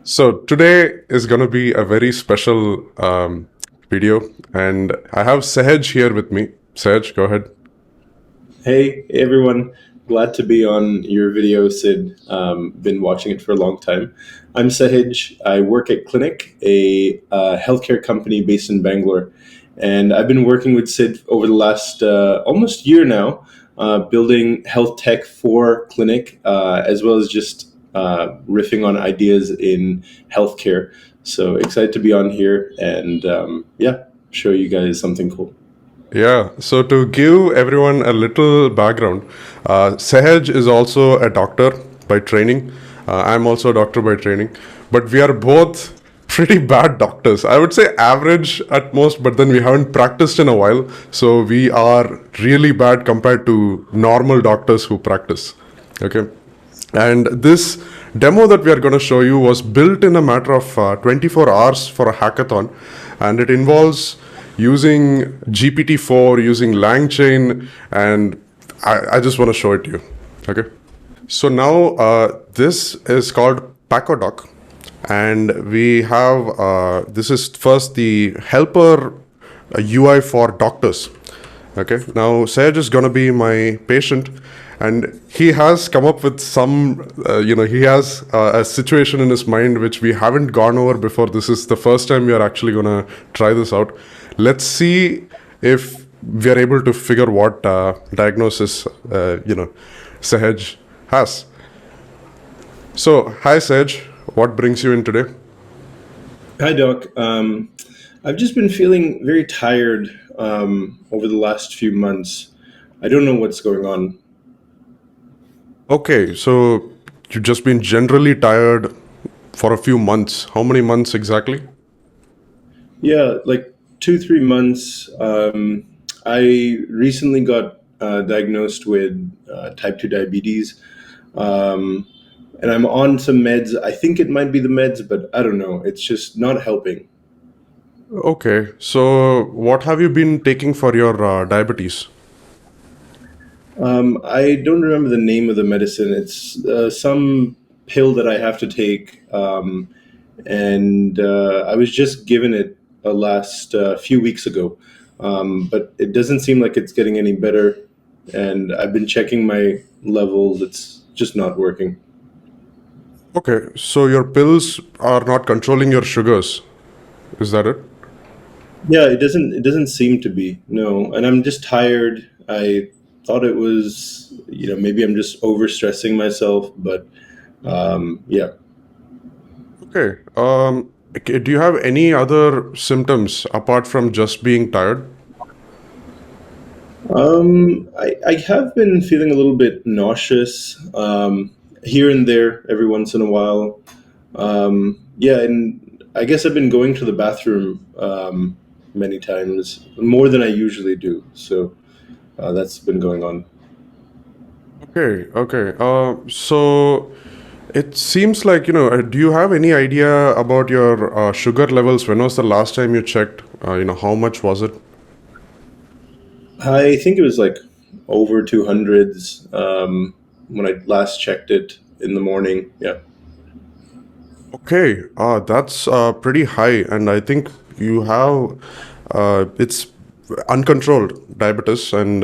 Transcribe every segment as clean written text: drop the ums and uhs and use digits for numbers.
So today is going to be a very special video, and I have Sehj here with me. Sehj, go ahead. Hey everyone, glad to be on your video, Sid. Been watching it for a long time. I'm Sehj. I work at Clinic, a healthcare company based in Bangalore, and I've been working with Sid over the last almost year now, building health tech for Clinic, as well as just riffing on ideas in healthcare. So excited to be on here and show you guys something cool. Yeah, so to give everyone a little background, Sehj is also a doctor by training. I'm also a doctor by training, but we are both pretty bad doctors. I would say average at most, but then we haven't practiced in a while. So we are really bad compared to normal doctors who practice. Okay. And this demo that we are going to show you was built in a matter of 24 hours for a hackathon, and it involves using GPT-4, using LangChain, and I just want to show it to you. Okay. So now this is called PaCo doc, and we have this is first the helper UI for doctors. Okay. Now Sehj is going to be my patient, and he has come up with some, he has a situation in his mind which we haven't gone over before. This is the first time we are actually going to try this out. Let's see if we are able to figure what diagnosis, Sehj has. So, hi Sehj, what brings you in today? Hi, Doc. I've just been feeling very tired over the last few months. I don't know what's going on. Okay, so you've just been generally tired for a few months. How many months exactly? Yeah, like 2, 3 months. I recently got diagnosed with type 2 diabetes. Um, and I'm on some meds. I think it might be the meds, but I don't know. It's just not helping. Okay, so what have you been taking for your diabetes? I don't remember the name of the medicine. It's some pill that I have to take, and I was just given it last few weeks ago, but it doesn't seem like it's getting any better. And I've been checking my levels; it's just not working. Okay, so your pills are not controlling your sugars. Is that it? Yeah, it doesn't seem to be, no. And I'm just tired. I thought it was, maybe I'm just overstressing myself, but yeah. Okay. Do you have any other symptoms apart from just being tired? I have been feeling a little bit nauseous here and there every once in a while. Yeah, and I guess I've been going to the bathroom many times, more than I usually do. So that's been going on. Okay, okay. So it seems like, do you have any idea about your sugar levels? When was the last time you checked? How much was it? I think it was like over 200s when I last checked it in the morning. Yeah. Okay, that's pretty high, and I think you have it's uncontrolled diabetes, and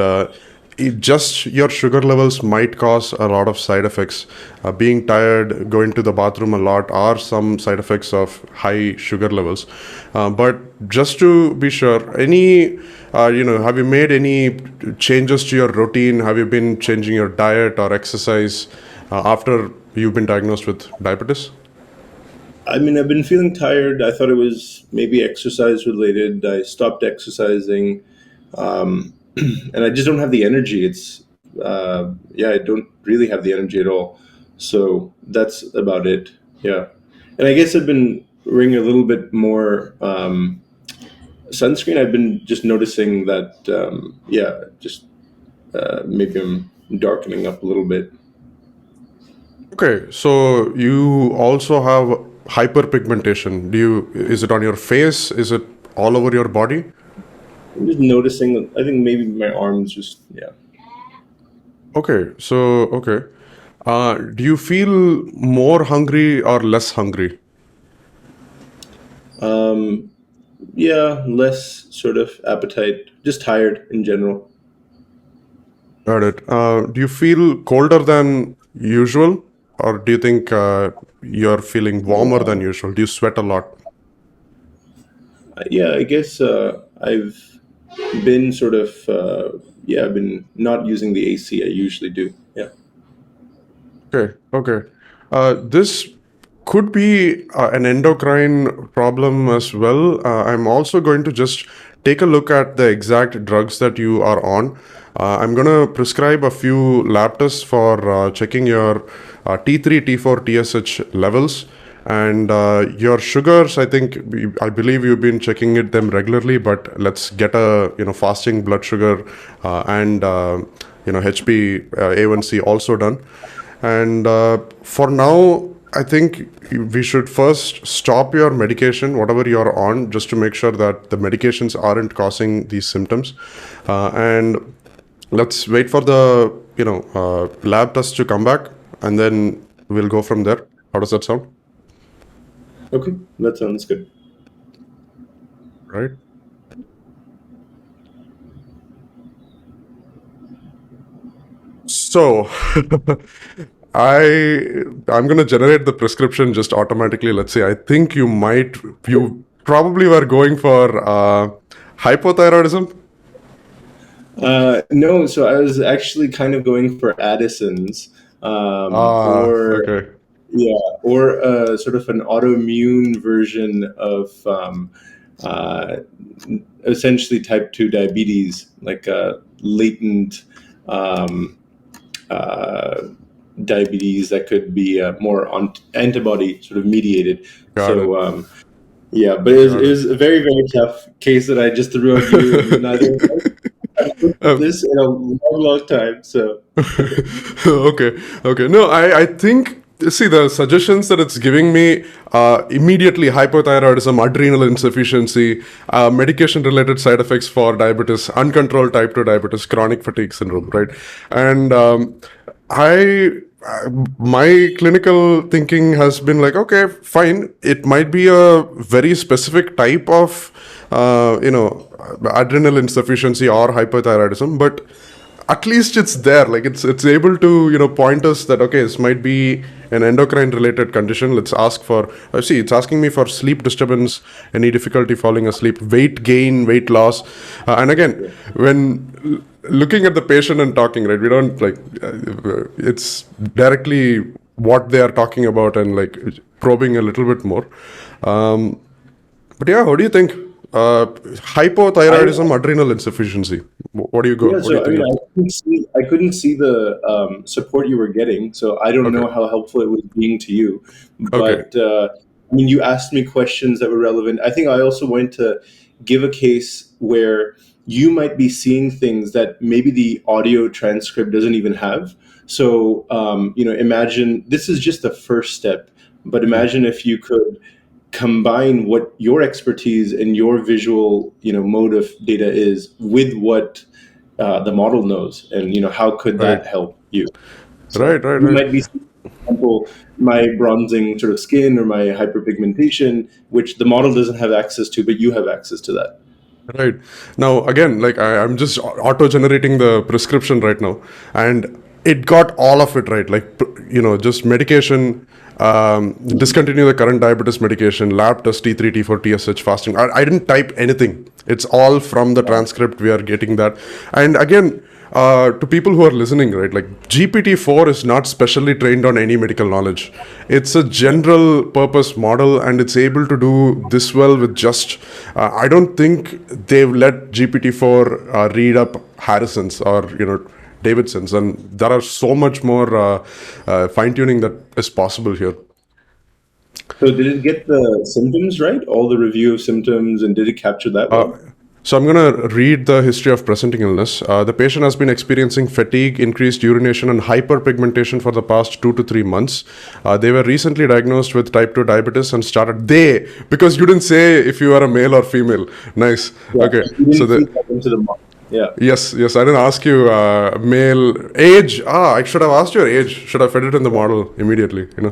just your sugar levels might cause a lot of side effects. Being tired, going to the bathroom a lot are some side effects of high sugar levels. But just to be sure, have you made any changes to your routine? Have you been changing your diet or exercise after you've been diagnosed with diabetes? I mean, I've been feeling tired. I thought it was maybe exercise related. I stopped exercising, and I just don't have the energy. Yeah, I don't really have the energy at all. So that's about it. Yeah, and I guess I've been wearing a little bit more sunscreen. I've been just noticing that. Yeah, just maybe I'm darkening up a little bit. Okay, so you also have hyperpigmentation. Is it on your face? Is it all over your body? I'm just noticing. I think maybe my arms just yeah. Okay. Do you feel more hungry or less hungry? Yeah, less sort of appetite, just tired in general. Got it. Do you feel colder than usual, or do you think you're feeling warmer than usual? Do you sweat a lot? Yeah, I guess I've been sort of yeah, I've been not using the AC I usually do. Yeah. Okay, okay. This could be an endocrine problem as well. I'm also going to just take a look at the exact drugs that you are on. I'm going to prescribe a few lab tests for checking your T3, T4, TSH levels. And your sugars, I believe you've been checking them regularly, but let's get a fasting blood sugar and HP A1C also done. And for now, I think we should first stop your medication, whatever you're on, just to make sure that the medications aren't causing these symptoms. And let's wait for the lab test to come back, and then we'll go from there. How does that sound? Okay, that sounds good. Right. So I'm gonna generate the prescription just automatically. Let's say I think you probably were going for hypothyroidism. No, so I was actually kind of going for Addison's, or Okay. yeah, or sort of an autoimmune version of uh, essentially type 2 diabetes, like a latent um, uh, diabetes that could be more on antibody sort of mediated. Got it. So yeah, but it Got it. was a very, very tough case that I just threw at you, and neither of us have looked at Um, this in a long, long time. So okay. Okay. No, I think, see, the suggestions that it's giving me immediately hypothyroidism, adrenal insufficiency, medication related side effects for diabetes, uncontrolled type 2 diabetes, chronic fatigue syndrome, right? And I my clinical thinking has been like, okay, fine, it might be a very specific type of adrenal insufficiency or hypothyroidism, but at least it's there, like it's able to point us that, okay, this might be an endocrine related condition. Let's ask for, see, it's asking me for sleep disturbance, any difficulty falling asleep, weight gain, weight loss. And again, when looking at the patient and talking, right, we don't like it's directly what they are talking about, and like probing a little bit more. But yeah, what do you think? I Hypothyroidism, adrenal insufficiency. What do you go? yeah, What do you so I think mean, of? I couldn't see the support you were getting, so I don't Okay. know how helpful it was being to you. Okay. But I mean, you asked me questions that were relevant. I think I also wanted to give a case where you might be seeing things that maybe the audio transcript doesn't even have. So imagine this is just the first step, but imagine if you could combine what your expertise and your visual mode of data is with what the model knows, and how could Right. that help you. So Right. Right. you Right. might be seeing, for example, my bronzing sort of skin or my hyperpigmentation, which the model doesn't have access to, but you have access to that. Right. Now, again, like I'm just auto generating the prescription right now, and it got all of it right. Like, just medication, discontinue the current diabetes medication, lab test T3, T4, TSH, fasting. I didn't type anything. It's all from the transcript. We are getting that. And again, to people who are listening, right, like GPT-4 is not specially trained on any medical knowledge. It's a general purpose model, and it's able to do this well with just, I don't think they've let GPT-4 read up Harrison's or, Davidson's, and there are so much more fine tuning that is possible here. So did it get the symptoms right? All the review of symptoms, and did it capture that well? So I'm going to read the history of presenting illness. The patient has been experiencing fatigue, increased urination, and hyperpigmentation for the past 2 to 3 months. They were recently diagnosed with type 2 diabetes and started because you didn't say if you are a male or female. Nice. Yeah, Okay. you So didn't feed that into the model. Yeah. yes, I didn't ask you male age. I should have asked your age. Should have fed it in the model immediately. Yeah.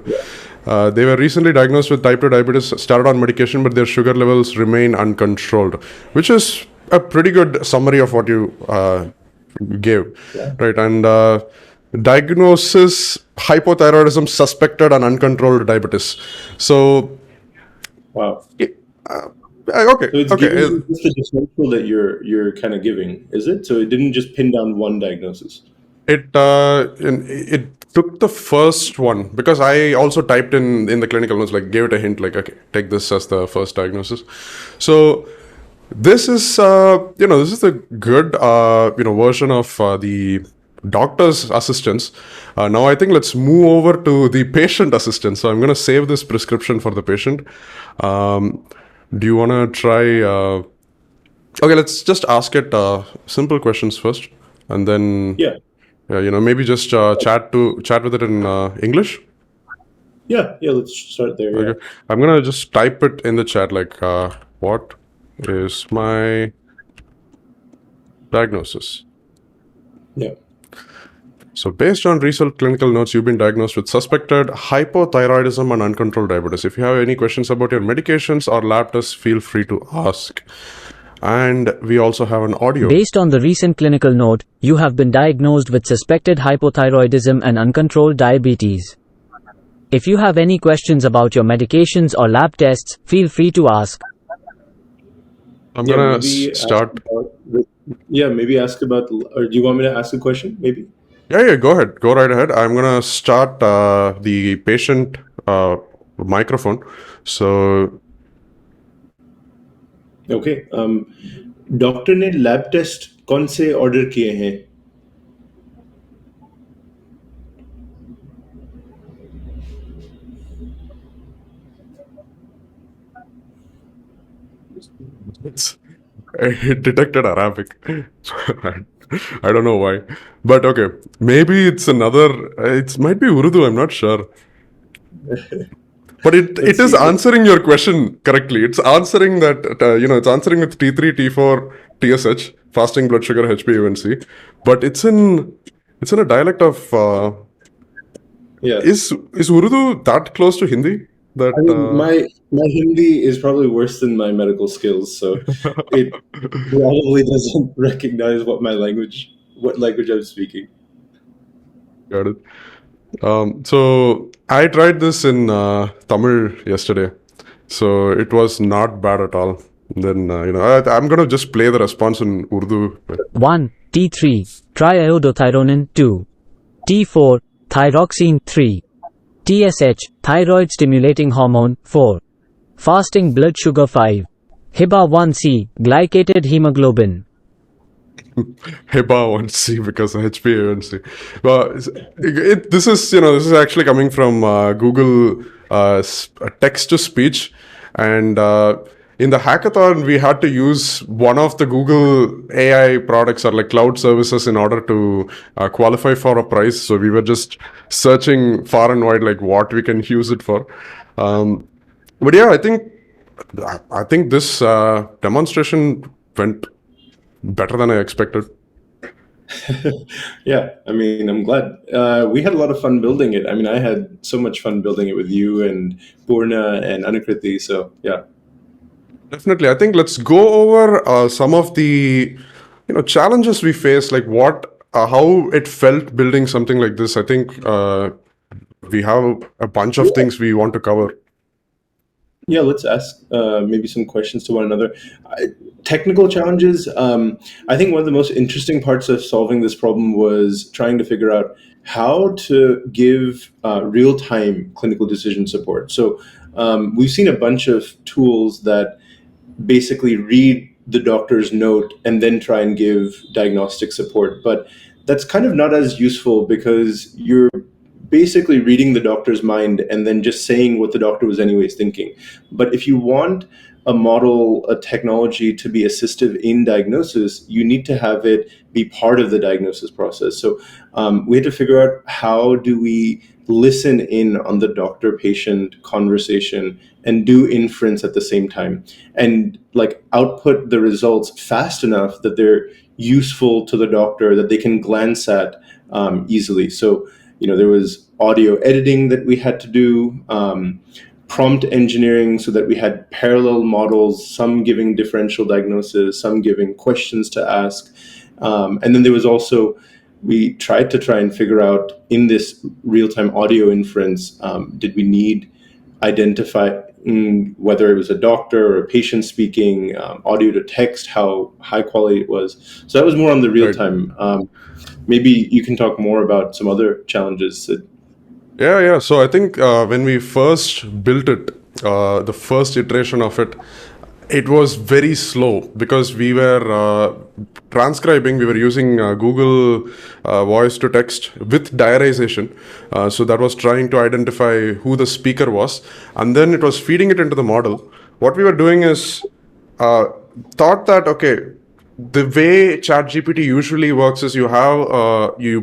They were recently diagnosed with type 2 diabetes, started on medication, but their sugar levels remain uncontrolled, which is a pretty good summary of what you gave, Yeah. right? And diagnosis, hypothyroidism, suspected and uncontrolled diabetes. So, Wow. okay, So it's okay. giving you just the differential that you're kind of giving, is it? So it didn't just pin down one diagnosis. It took the first one because I also typed in the clinical notes, like gave it a hint, like, okay, take this as the first diagnosis. So this is this is a good version of the doctor's assistance. Now I think let's move over to the patient assistant. So I'm going to save this prescription for the patient. Do you want to try? Okay, let's just ask it simple questions first, and then Yeah. maybe just chat with it in English. Yeah. Let's start there. Okay, I'm gonna just type it in the chat, like, what is my diagnosis? Yeah. So based on recent clinical notes, you've been diagnosed with suspected hypothyroidism and uncontrolled diabetes. If you have any questions about your medications or lab tests, feel free to ask. And we also have an audio. Based on the recent clinical note, you have been diagnosed with suspected hypothyroidism and uncontrolled diabetes. If you have any questions about your medications or lab tests, feel free to ask. I'm gonna maybe start. Maybe ask about, or do you want me to ask a question? Maybe. Yeah, go ahead. Go right ahead. I'm going to start the patient microphone. So, Okay. Doctor ने lab test कौन से order किए हैं? it detected Arabic. I don't know why. But okay, maybe it's another, it might be Urdu, I'm not sure. But it is answering your question correctly. It's answering that, it's answering with T3, T4, TSH, fasting blood sugar, HbA1c. But it's in a dialect of, is Urdu that close to Hindi? That, I mean, my Hindi is probably worse than my medical skills, so it probably doesn't recognize what language I'm speaking. Got it. So I tried this in Tamil yesterday, so it was not bad at all. Then I'm gonna just play the response in Urdu. 1. T3 triiodothyronin 2. T4 thyroxine 3. TSH thyroid stimulating hormone 4. Fasting blood sugar 5. HbA1c glycated hemoglobin. HbA1c because of HbA1c. Well, this is actually coming from Google text to speech, and in the hackathon we had to use one of the Google AI products or like cloud services in order to qualify for a prize. So we were just searching far and wide like what we can use it for. But yeah, I think this demonstration went better than I expected. Yeah, I mean, I'm glad. We had a lot of fun building it. I mean, I had so much fun building it with you and Purna and Anukriti. So yeah. Definitely. I think let's go over some of the challenges we face, like how it felt building something like this. I think we have a bunch of things we want to cover. Yeah, let's ask maybe some questions to one another. Technical challenges. I think one of the most interesting parts of solving this problem was trying to figure out how to give real-time clinical decision support. So we've seen a bunch of tools that basically read the doctor's note and then try and give diagnostic support. But that's kind of not as useful because you're basically reading the doctor's mind and then just saying what the doctor was anyways thinking. But if you want a model, a technology to be assistive in diagnosis, you need to have it be part of the diagnosis process. So we had to figure out how do we listen in on the doctor-patient conversation and do inference at the same time and like output the results fast enough that they're useful to the doctor, that they can glance at easily. So there was audio editing that we had to do, prompt engineering, so that we had parallel models, some giving differential diagnosis, some giving questions to ask. And then there was also, we tried to try and figure out in this real-time audio inference, did we need identify whether it was a doctor or a patient speaking, audio to text, how high quality it was. So that was more on the real-time. Maybe you can talk more about some other challenges that. Yeah. So I think when we first built it, the first iteration of it, it was very slow because we were transcribing, we were using Google voice to text with diarization. So that was trying to identify who the speaker was. And then it was feeding it into the model. What we were doing is thought that, okay, the way ChatGPT usually works is you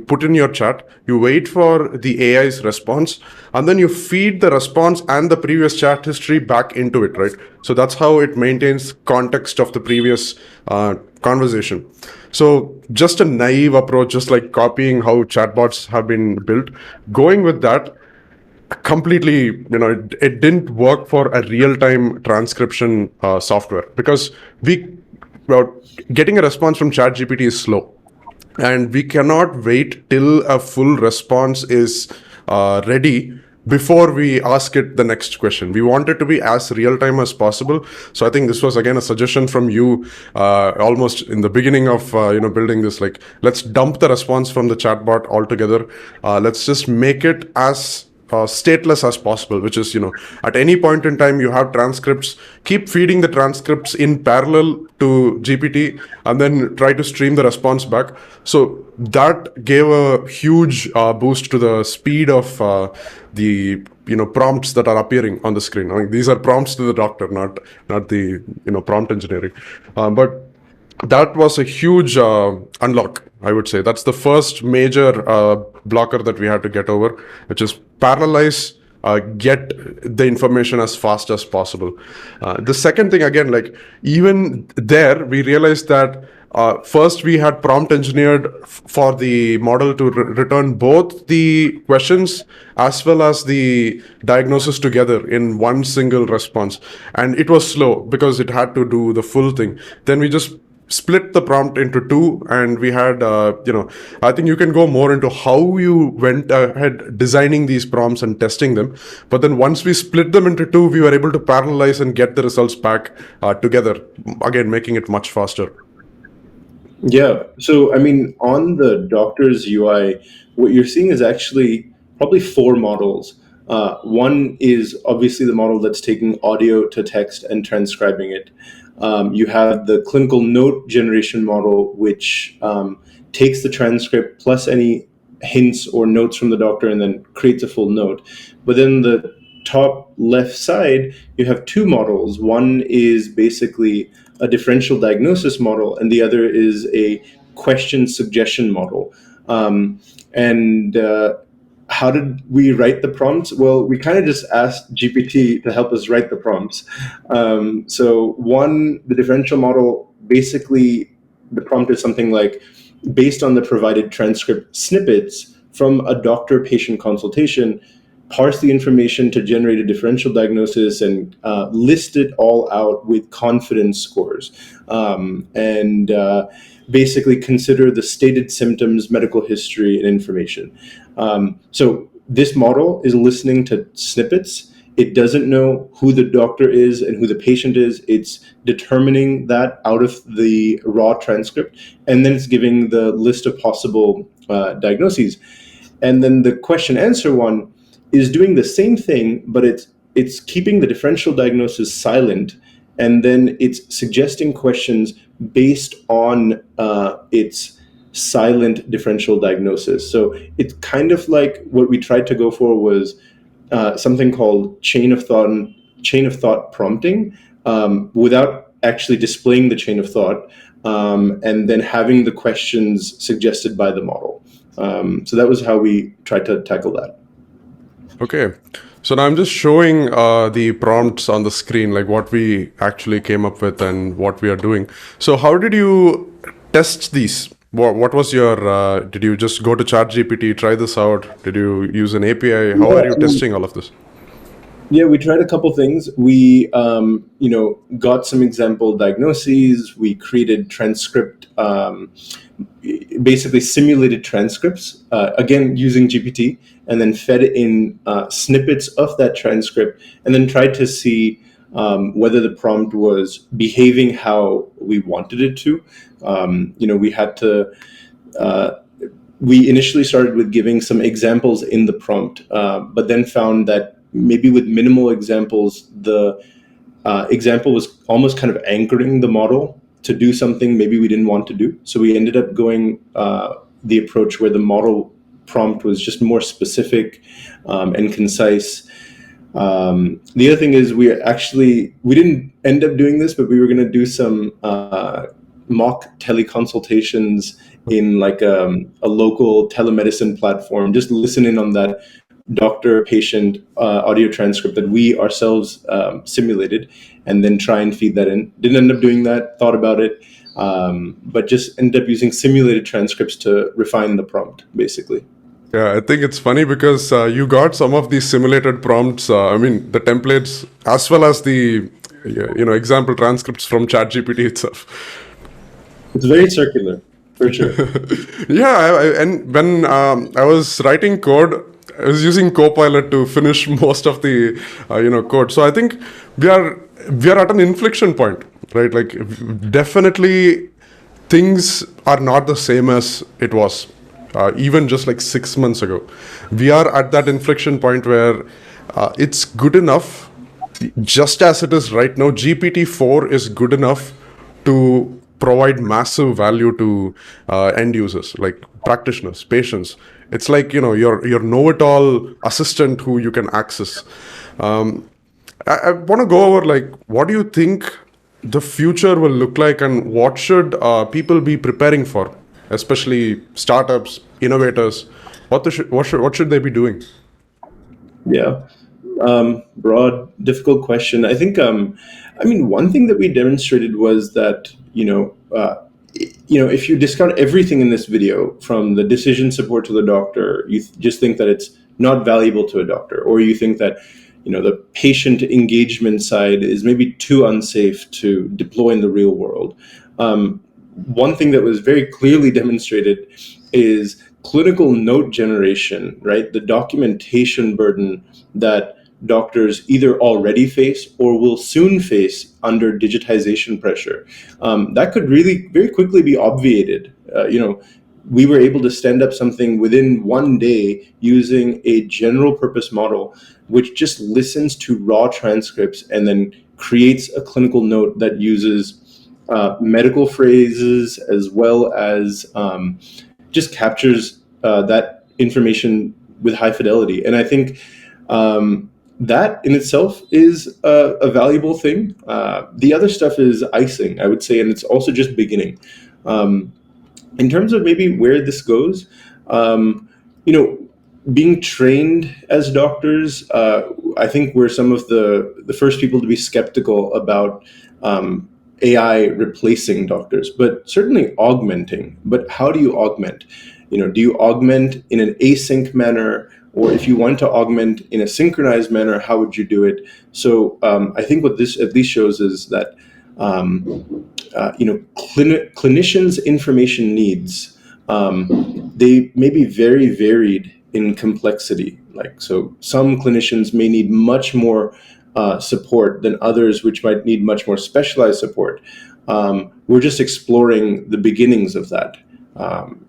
put in your chat, you wait for the AI's response, and then you feed the response and the previous chat history back into it, right? So that's how it maintains context of the previous conversation. So just a naive approach, just like copying how chatbots have been built, going with that completely, it didn't work for a real-time transcription software because getting a response from ChatGPT is slow, and we cannot wait till a full response is ready before we ask it the next question. We want it to be as real time as possible. So I think this was again a suggestion from you almost in the beginning of building this. Like, let's dump the response from the chatbot altogether. Let's just make it as stateless as possible, which is, at any point in time you have transcripts, keep feeding the transcripts in parallel to GPT and then try to stream the response back. So that gave a huge boost to the speed of the prompts that are appearing on the screen. I mean, these are prompts to the doctor, not the prompt engineering, but that was a huge unlock, I would say. That's the first major blocker that we had to get over, which is parallelize, get the information as fast as possible. The second thing, again, like even there, we realized that first we had prompt engineered for the model to return both the questions as well as the diagnosis together in one single response. And it was slow because it had to do the full thing. Then we just split the prompt into two, and we had I think you can go more into how you went ahead designing these prompts and testing them, but then once we split them into two, we were able to parallelize and get the results back together, again making it much faster. Yeah, so I mean, on the doctor's UI, what you're seeing is actually probably four models. One is obviously the model that's taking audio to text and transcribing it. You have the clinical note generation model, which takes the transcript plus any hints or notes from the doctor and then creates a full note. But then the top left side, you have two models. One is basically a differential diagnosis model, and the other is a question suggestion model. How did we write the prompts? Well, we kind of just asked GPT to help us write the prompts. The differential model, basically the prompt is something like, based on the provided transcript snippets from a doctor-patient consultation, parse the information to generate a differential diagnosis and list it all out with confidence scores. Basically consider the stated symptoms, medical history, and information. So this model is listening to snippets. It doesn't know who the doctor is and who the patient is. It's determining that out of the raw transcript, and then it's giving the list of possible diagnoses. And then the question answer one is doing the same thing, but it's keeping the differential diagnosis silent, and then it's suggesting questions based on its silent differential diagnosis. So it's kind of like what we tried to go for was something called chain of thought prompting, without actually displaying the chain of thought, and then having the questions suggested by the model. So that was how we tried to tackle that. Okay. So now I'm just showing the prompts on the screen, like what we actually came up with and what we are doing. So how did you test these? What was your, did you just go to ChatGPT, try this out? Did you use an API? How are you testing all of this? Yeah, we tried a couple things. We, got some example diagnoses. We created transcript, basically simulated transcripts, again using GPT, and then fed in snippets of that transcript, and then tried to see whether the prompt was behaving how we wanted it to. We had to. We initially started with giving some examples in the prompt, but then found that maybe with minimal examples, the example was almost kind of anchoring the model to do something maybe we didn't want to do. So we ended up going the approach where the model prompt was just more specific and concise. The other thing is we didn't end up doing this, but we were going to do some mock teleconsultations in like a local telemedicine platform, just listen in on that doctor-patient audio transcript that we ourselves simulated, and then try and feed that in. Didn't end up doing that, thought about it, but just ended up using simulated transcripts to refine the prompt, basically. Yeah, I think it's funny because you got some of these simulated prompts, the templates, as well as the example transcripts from ChatGPT itself. It's very circular, for sure. Yeah, and when I was writing code, I was using Copilot to finish most of the code. So I think we are at an inflection point, right? Like definitely things are not the same as it was even just like 6 months ago. We are at that inflection point where it's good enough, just as it is right now. GPT-4 is good enough to provide massive value to end users, like practitioners, patients. It's like, your know-it-all assistant who you can access. I want to go over, like, what do you think the future will look like, and what should people be preparing for, especially startups, innovators? What should they be doing? Yeah. Broad, difficult question. I think, one thing that we demonstrated was that, if you discount everything in this video, from the decision support to the doctor, you just think that it's not valuable to a doctor, or you think that, the patient engagement side is maybe too unsafe to deploy in the real world. One thing that was very clearly demonstrated is clinical note generation, right? The documentation burden that doctors either already face or will soon face under digitization pressure. That could really very quickly be obviated. We were able to stand up something within 1 day using a general purpose model, which just listens to raw transcripts and then creates a clinical note that uses medical phrases, as well as just captures that information with high fidelity. And I think that in itself is a valuable thing. The other stuff is icing, I would say, and it's also just beginning. In terms of maybe where this goes, being trained as doctors, I think we're some of the first people to be skeptical about AI replacing doctors, but certainly augmenting. But how do you augment? Do you augment in an async manner? Or if you want to augment in a synchronized manner, how would you do it? So I think what this at least shows is that clinicians' information needs, they may be very varied in complexity. So some clinicians may need much more support than others, which might need much more specialized support. We're just exploring the beginnings of that,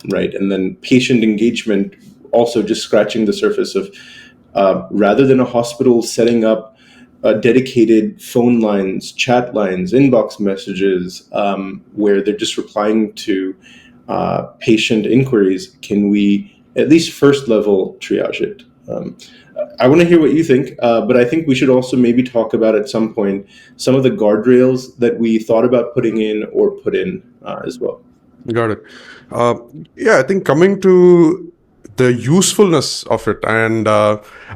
right? And then patient engagement, also just scratching the surface of, rather than a hospital setting up dedicated phone lines, chat lines, inbox messages, where they're just replying to patient inquiries, can we at least first level triage it? I want to hear what you think, but I think we should also maybe talk about at some point some of the guardrails that we thought about putting in or put in as well. Got it. I think coming to the usefulness of it, and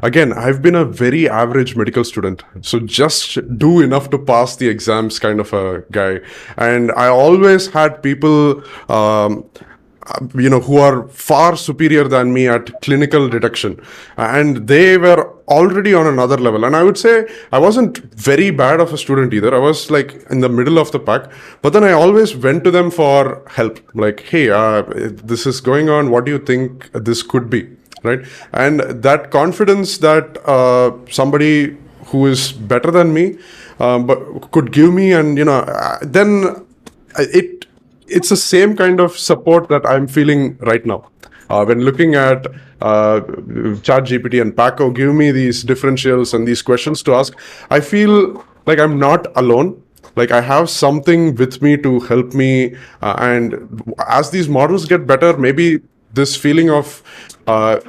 again, I've been a very average medical student, so just do enough to pass the exams kind of a guy. And I always had people who are far superior than me at clinical detection, and they were already on another level. And I would say I wasn't very bad of a student either. I was like in the middle of the pack, but then I always went to them for help. Like, hey, this is going on. What do you think this could be? Right? And that confidence that somebody who is better than me but could give me, and then it's the same kind of support that I'm feeling right now. When looking at ChatGPT and PaCo give me these differentials and these questions to ask, I feel like I'm not alone. Like I have something with me to help me. And as these models get better, maybe this feeling of I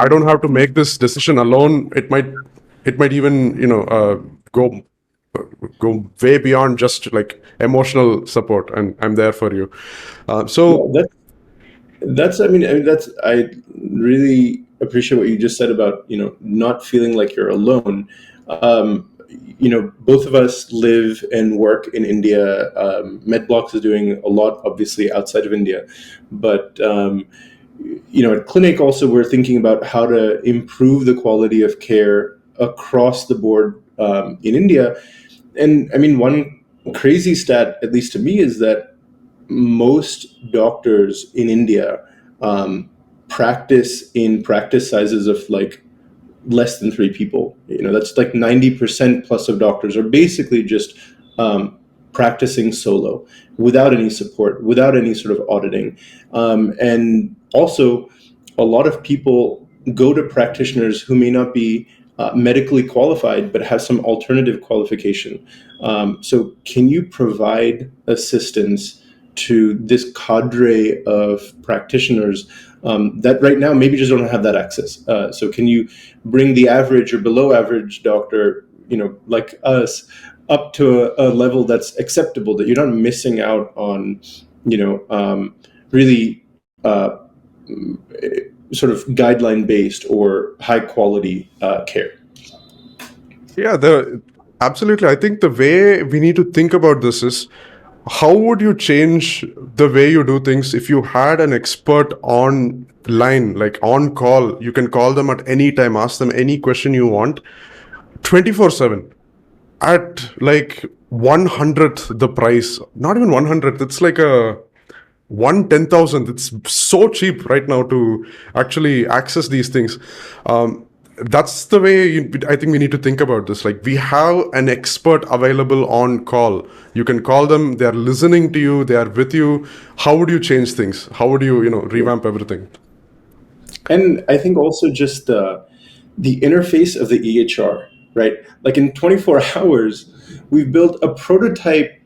don't have to make this decision alone. It might even go way beyond just like emotional support, and I'm there for you. So that's I really appreciate what you just said about not feeling like you're alone. Both of us live and work in India. Medblocks is doing a lot, obviously, outside of India, but at Clinic also we're thinking about how to improve the quality of care across the board in India. And I mean, one crazy stat, at least to me, is that most doctors in India practice in practice sizes of like less than 3 people. That's like 90% plus of doctors are basically just practicing solo, without any support, without any sort of auditing. And also, a lot of people go to practitioners who may not be medically qualified, but have some alternative qualification. So can you provide assistance to this cadre of practitioners that right now maybe just don't have that access? So can you bring the average or below average doctor, like us, up to a level that's acceptable, that you're not missing out on, really sort of guideline-based or high-quality care? yeah, absolutely. I think the way we need to think about this is, how would you change the way you do things if you had an expert online, like on call? You can call them at any time, ask them any question you want, 24/7, at like 1/100th the price. Not even 1/100th. It's like a 1/10,000th. It's so cheap right now to actually access these things. That's the way I think we need to think about this. Like, we have an expert available on call. You can call them. They are listening to you. They are with you. How would you change things? How would you, revamp everything? And I think also just the interface of the EHR, right? Like in 24 hours, we've built a prototype,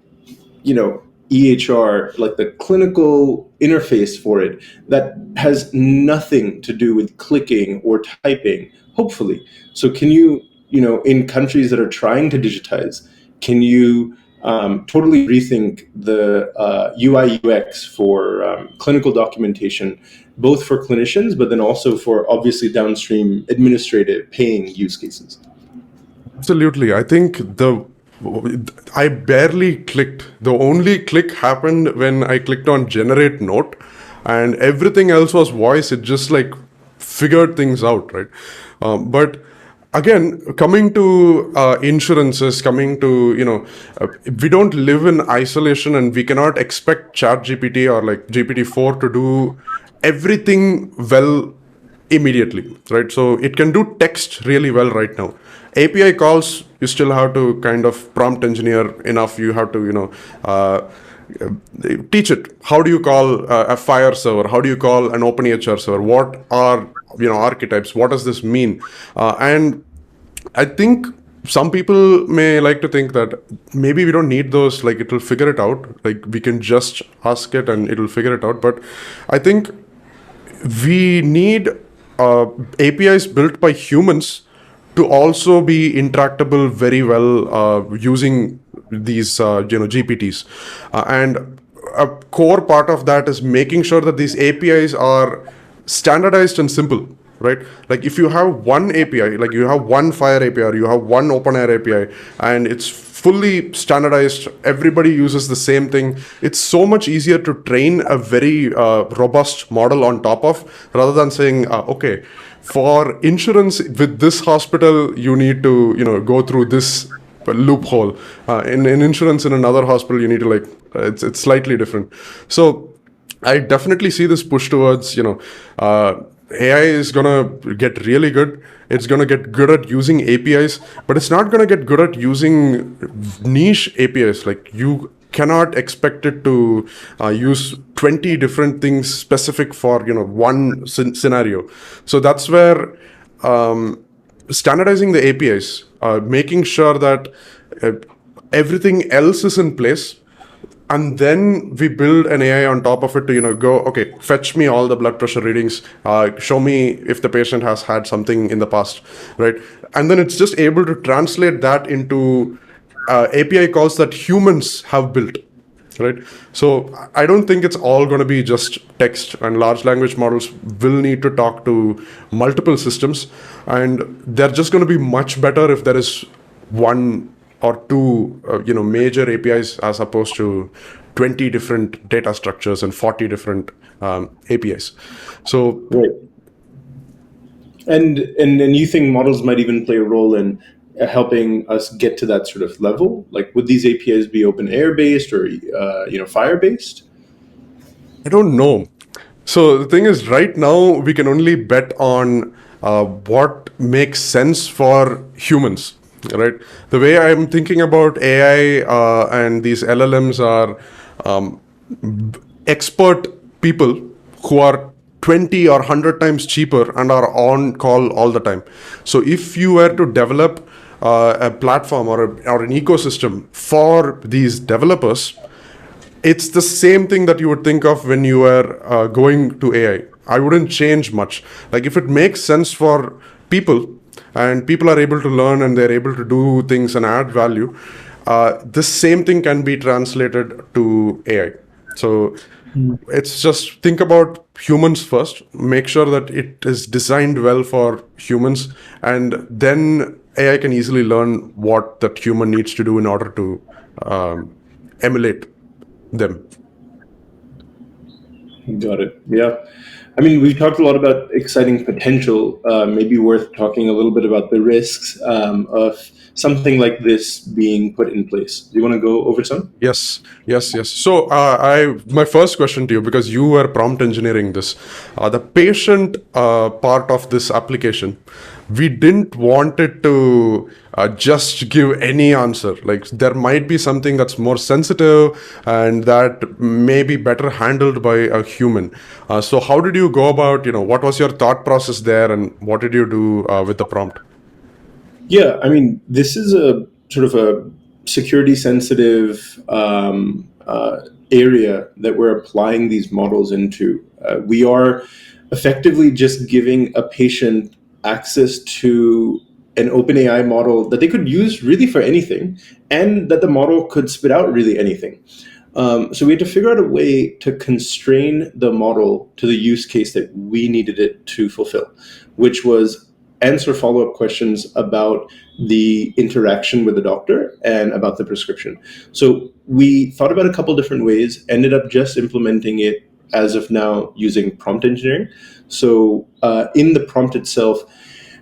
EHR, like the clinical interface for it, that has nothing to do with clicking or typing, hopefully. So can you, in countries that are trying to digitize, can you totally rethink the UI UX for clinical documentation, both for clinicians, but then also for obviously downstream administrative paying use cases? Absolutely. I think I barely clicked. The only click happened when I clicked on generate note, and everything else was voice. It just like figured things out, right? But again, coming to insurances, coming to, we don't live in isolation, and we cannot expect ChatGPT or like GPT-4 to do everything well immediately, right? So it can do text really well right now. API calls, you still have to kind of prompt engineer enough. You have to, teach it. How do you call a fire server? How do you call an OpenEHR server? What are, archetypes? What does this mean? And I think some people may like to think that maybe we don't need those, like it will figure it out. Like we can just ask it and it'll figure it out. But I think we need APIs built by humans to also be interactable very well using these GPTs, and a core part of that is making sure that these APIs are standardized and simple, right? Like if you have one API, like you have one Fire API or you have one OpenAir API, and it's fully standardized. Everybody uses the same thing. It's so much easier to train a very robust model on top of, rather than saying, okay, for insurance with this hospital, you need to, go through this loophole. In insurance in another hospital, you need to it's slightly different. So I definitely see this push towards, AI is gonna get really good. It's gonna get good at using APIs, but it's not gonna get good at using niche APIs. Like, you cannot expect it to use 20 different things specific for one scenario. So that's where standardizing the APIs, making sure that everything else is in place, and then we build an AI on top of it to go, okay, fetch me all the blood pressure readings, show me if the patient has had something in the past, right? And then it's just able to translate that into API calls that humans have built, right? So I don't think it's all going to be just text, and large language models will need to talk to multiple systems, and they're just going to be much better if there is one or two major APIs, as opposed to 20 different data structures and 40 different APIs. So right. And you think models might even play a role in helping us get to that sort of level? Like, would these APIs be open air based or Fire based? I don't know. So the thing is, right now we can only bet on what makes sense for humans, right? The way I'm thinking about AI and these LLMs are expert people who are 20 or 100 times cheaper and are on call all the time. So if you were to develop a platform or an ecosystem for these developers, it's the same thing that you would think of when you were going to AI. I wouldn't change much. Like, if it makes sense for people, and people are able to learn and they're able to do things and add value, the same thing can be translated to AI. So it's just think about humans first, make sure that it is designed well for humans, and then AI can easily learn what that human needs to do in order to emulate them. Got it. Yeah. I mean, we've talked a lot about exciting potential. Maybe worth talking a little bit about the risks of something like this being put in place. Do you want to go over some? Yes. So, my first question to you, because you were prompt engineering this, the patient part of this application, we didn't want it to just give any answer. Like, there might be something that's more sensitive and that may be better handled by a human. So how did you go about, what was your thought process there, and what did you do with the prompt? Yeah, I mean, this is a sort of a security sensitive area that we're applying these models into. We are effectively just giving a patient access to an OpenAI model that they could use really for anything, and that the model could spit out really anything. So we had to figure out a way to constrain the model to the use case that we needed it to fulfill, which was answer follow-up questions about the interaction with the doctor and about the prescription. So we thought about a couple different ways, ended up just implementing it as of now using prompt engineering. So in the prompt itself,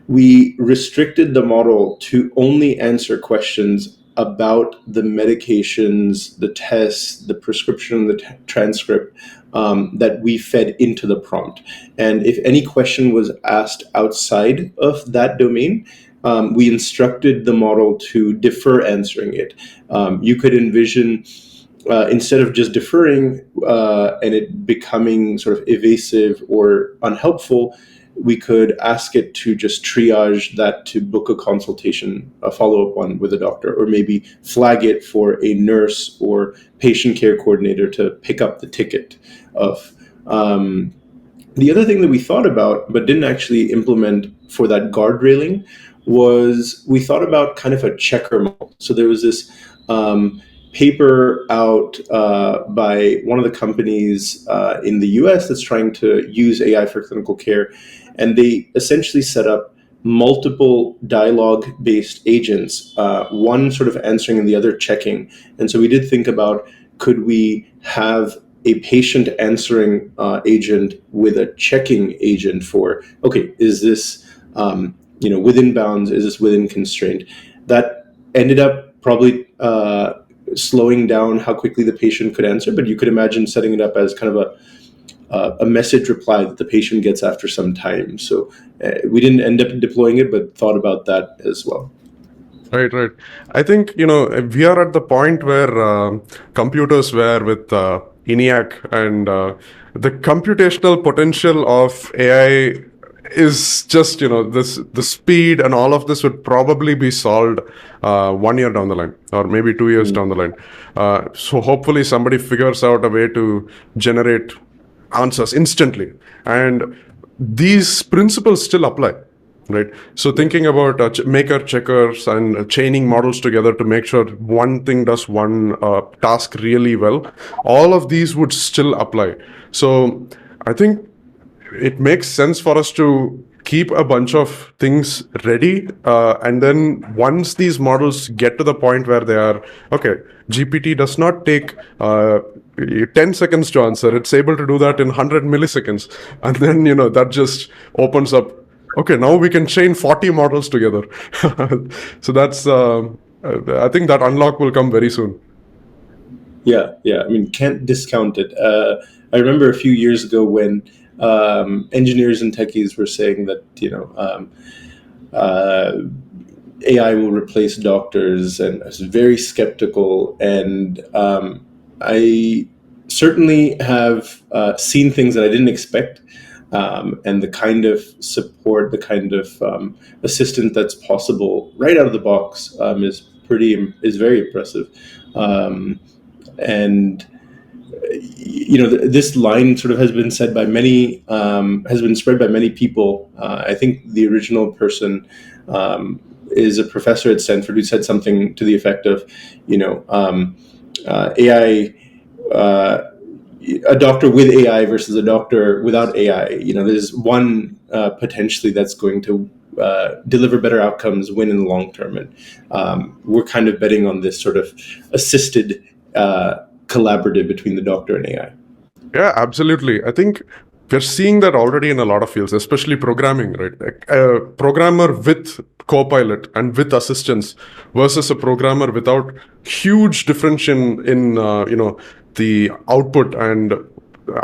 we restricted the model to only answer questions about the medications, the tests, the prescription, the transcript that we fed into the prompt. And if any question was asked outside of that domain, we instructed the model to defer answering it. You could envision, instead of just deferring and it becoming sort of evasive or unhelpful, we could ask it to just triage that to book a consultation, a follow-up one with a doctor, or maybe flag it for a nurse or patient care coordinator to pick up the ticket of. The other thing that we thought about but didn't actually implement for that guardrailing was we thought about kind of a checker model. So there was this paper out by one of the companies in the US that's trying to use AI for clinical care. And they essentially set up multiple dialogue-based agents, one sort of answering and the other checking. And so we did think about, could we have a patient answering agent with a checking agent for, okay, is this within bounds? Is this within constraint? That ended up probably slowing down how quickly the patient could answer, but you could imagine setting it up as kind of a message reply that the patient gets after some time. So we didn't end up deploying it, but thought about that as well. Right. I think, we are at the point where computers were with ENIAC, and the computational potential of AI is just, the speed and all of this would probably be solved 1 year down the line, or maybe 2 years down the line. So hopefully somebody figures out a way to generate answers instantly. And these principles still apply. Right. So thinking about maker checkers and chaining models together to make sure one thing does one task really well, all of these would still apply. So I think it makes sense for us to keep a bunch of things ready. And then once these models get to the point where they are, okay, GPT does not take 10 seconds to answer. It's able to do that in 100 milliseconds. And then, that just opens up, okay, now we can chain 40 models together. So that's, I think that unlock will come very soon. Yeah. I mean, can't discount it. I remember a few years ago when engineers and techies were saying that, AI will replace doctors, and I was very skeptical. And I certainly have seen things that I didn't expect. And the kind of support, the kind of assistant that's possible right out of the box is very impressive. And this line sort of has been said by many, has been spread by many people. I think the original person is a professor at Stanford who said something to the effect of, AI. A doctor with AI versus a doctor without AI. There's one potentially that's going to deliver better outcomes, win in the long term. And we're kind of betting on this sort of assisted collaborative between the doctor and AI. Yeah, absolutely. I think we're seeing that already in a lot of fields, especially programming, right? Like a programmer with Copilot and with assistance versus a programmer without huge difference in the output and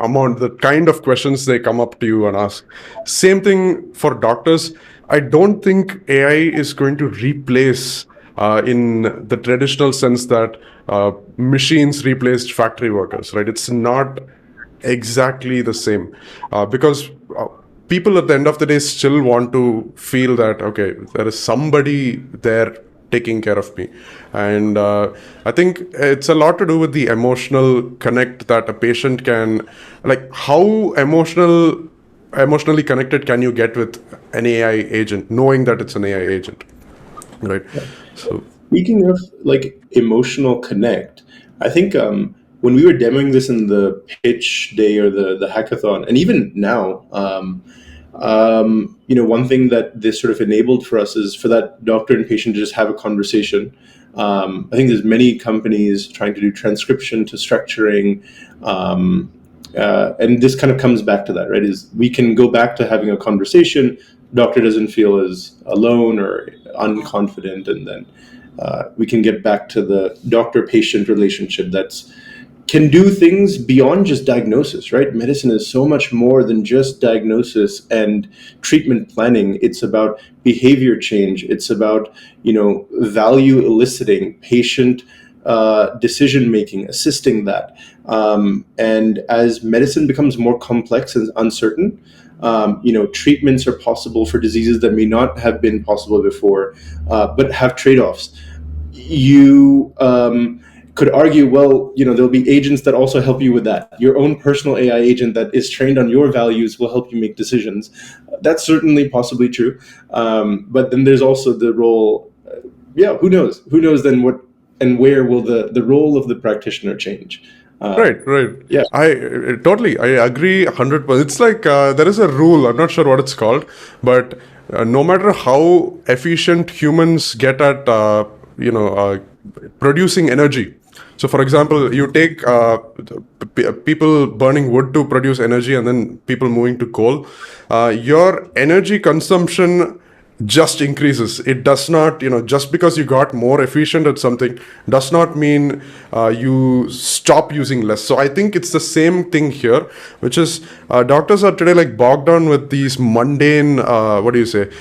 amount, the kind of questions they come up to you and ask. Same thing for doctors. I don't think AI is going to replace in the traditional sense that machines replaced factory workers, right? It's not exactly the same because people at the end of the day still want to feel that, okay, there is somebody there taking care of me. And I think it's a lot to do with the emotional connect that a patient can, like how emotionally connected can you get with an AI agent, knowing that it's an AI agent, right? Yeah. So speaking of like emotional connect, I think when we were demoing this in the pitch day or the hackathon, and even now, one thing that this sort of enabled for us is for that doctor and patient to just have a conversation. I think there's many companies trying to do transcription to structuring, and this kind of comes back to that, right? Is we can go back to having a conversation. Doctor doesn't feel as alone or unconfident, and then we can get back to the doctor-patient relationship that's can do things beyond just diagnosis, right? Medicine is so much more than just diagnosis and treatment planning. It's about behavior change. It's about, value eliciting, patient decision-making, assisting that. And as medicine becomes more complex and uncertain, treatments are possible for diseases that may not have been possible before, but have trade-offs. You could argue, well, there'll be agents that also help you with that. Your own personal AI agent that is trained on your values will help you make decisions. That's certainly possibly true. But then there's also the role, who knows? Who knows then what and where will the role of the practitioner change? Right. Yeah. I agree 100%. It's like there is a rule, I'm not sure what it's called, but no matter how efficient humans get at, producing energy. So, for example, you take people burning wood to produce energy and then people moving to coal. Your energy consumption just increases. It does not, just because you got more efficient at something does not mean you stop using less. So I think it's the same thing here, which is doctors are today like bogged down with these mundane, repetitive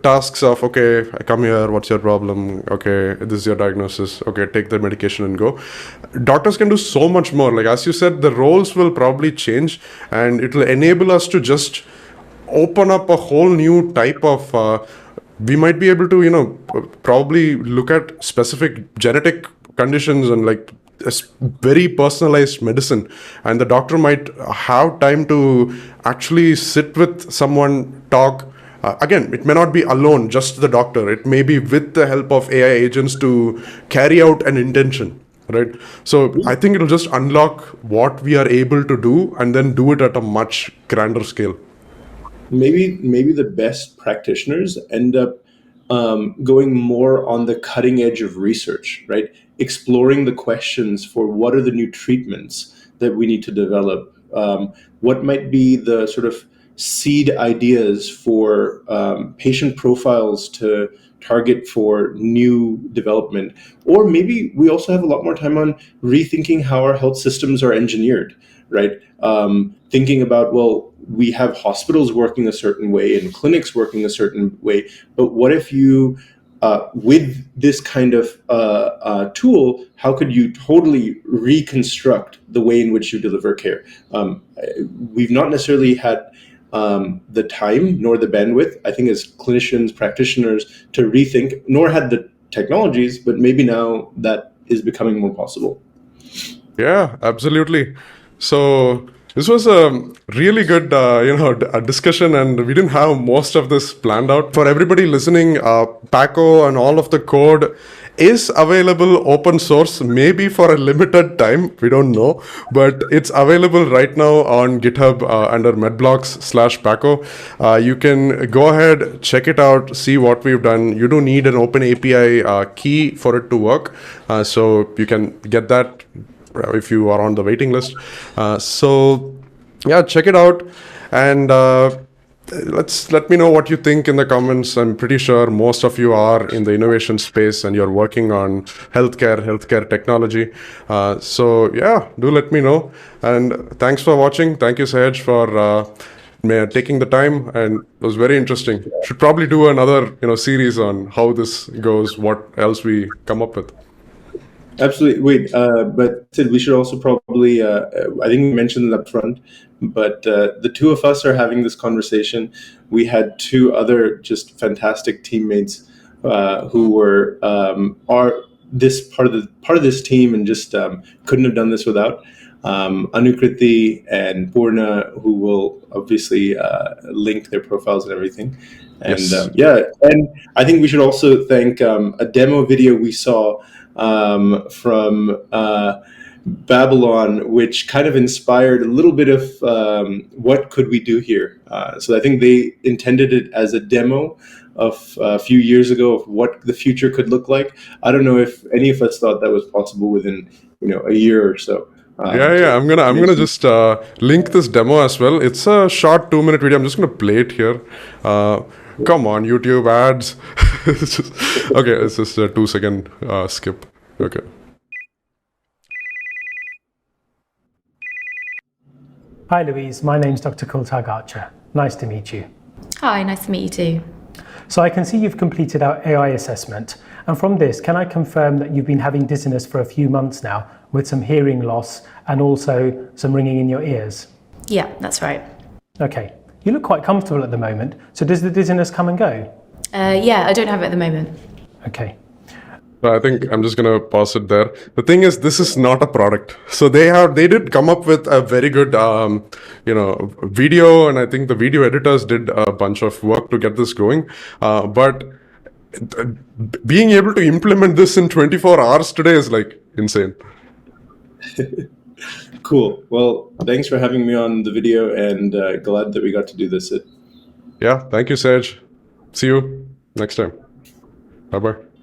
tasks of, okay, I come here, what's your problem? Okay, this is your diagnosis. Okay, take the medication and go. Doctors can do so much more. Like, as you said, the roles will probably change and it will enable us to just open up a whole new type of we might be able to probably look at specific genetic conditions and like very personalized medicine, and the doctor might have time to actually sit with someone, talk. Again, it may not be alone, just the doctor. It may be with the help of AI agents to carry out an intention, right? So I think it'll just unlock what we are able to do and then do it at a much grander scale. Maybe the best practitioners end up going more on the cutting edge of research, right? Exploring the questions for what are the new treatments that we need to develop. What might be the sort of seed ideas for patient profiles to target for new development? Or maybe we also have a lot more time on rethinking how our health systems are engineered, right? Thinking about, well, we have hospitals working a certain way and clinics working a certain way, but what if you, with this kind of tool, how could you totally reconstruct the way in which you deliver care? We've not necessarily had the time nor the bandwidth, I think, as clinicians, practitioners, to rethink, nor had the technologies, but maybe now that is becoming more possible. Yeah, absolutely. So this was a really good, a discussion, and we didn't have most of this planned out. For everybody listening, PaCo and all of the code is available open source, maybe for a limited time. We don't know, but it's available right now on GitHub under Medblocks/PaCo. You can go ahead, check it out, see what we've done. You don't need an open API key for it to work, so you can get that if you are on the waiting list. So yeah, check it out, and let me know what you think in the comments. I'm pretty sure most of you are in the innovation space and you're working on healthcare technology. So yeah, do let me know. And thanks for watching. Thank you, Sehj, for taking the time, and it was very interesting. Should probably do another series on how this goes, what else we come up with. Absolutely. Wait, but Sid, we should also probably, I think we mentioned it up front, but the two of us are having this conversation. We had two other just fantastic teammates who were are this part of this team, and just couldn't have done this without. Anukriti and Purna, who will obviously link their profiles and everything. And Yes. and I think we should also thank a demo video we saw from Babylon, which kind of inspired a little bit of what could we do here. So I think they intended it as a demo of a few years ago of what the future could look like. I don't know if any of us thought that was possible within a year or so. Yeah. I'm gonna just link this demo as well. It's a short 2-minute video. I'm just gonna play it here. Come on, YouTube ads. Okay, it's just a 2-second skip. Okay. Hi Louise, my name's Dr. Kultag Archer. Nice to meet you. Hi, nice to meet you too. So I can see you've completed our AI assessment, and from this, can I confirm that you've been having dizziness for a few months now, with some hearing loss and also some ringing in your ears? Yeah, that's right. Okay, you look quite comfortable at the moment, so does the dizziness come and go? Yeah, I don't have it at the moment. Okay. I think I'm just gonna pause it there. The thing is, this is not a product. So they did come up with a very good, video, and I think the video editors did a bunch of work to get this going. But being able to implement this in 24 hours today is like insane. Cool. Well, thanks for having me on the video, and glad that we got to do this. Yeah, thank you, Sehj. See you next time. Bye-bye.